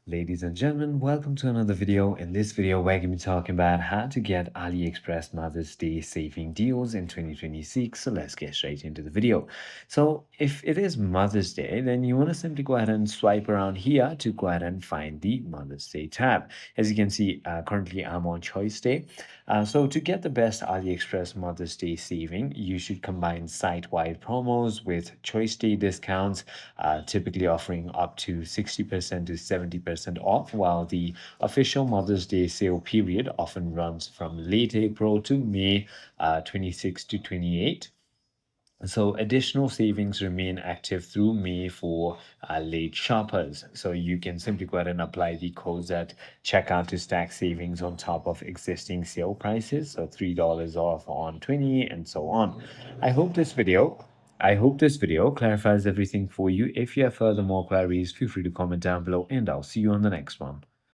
Ladies and gentlemen, welcome to another video. In this video, we're going to be talking about how to get AliExpress Mother's Day saving deals in 2026. So let's get straight into the video. So if it is Mother's Day, then you want to simply go ahead and swipe around here to go ahead and find the Mother's Day tab. As you can see, currently I'm on Choice Day. So to get the best AliExpress Mother's Day saving, you should combine site-wide promos with Choice Day discounts, typically offering up to 60% to 70% off, while the official Mother's Day sale period often runs from late April to May 26 to 28. So additional savings remain active through May for late shoppers. So you can simply go ahead and apply the codes at checkout to stack savings on top of existing sale prices. So $3 off on 20 and so on. I hope this video I hope this video clarifies everything for you. If you have further more queries, feel free to comment down below and I'll see you on the next one.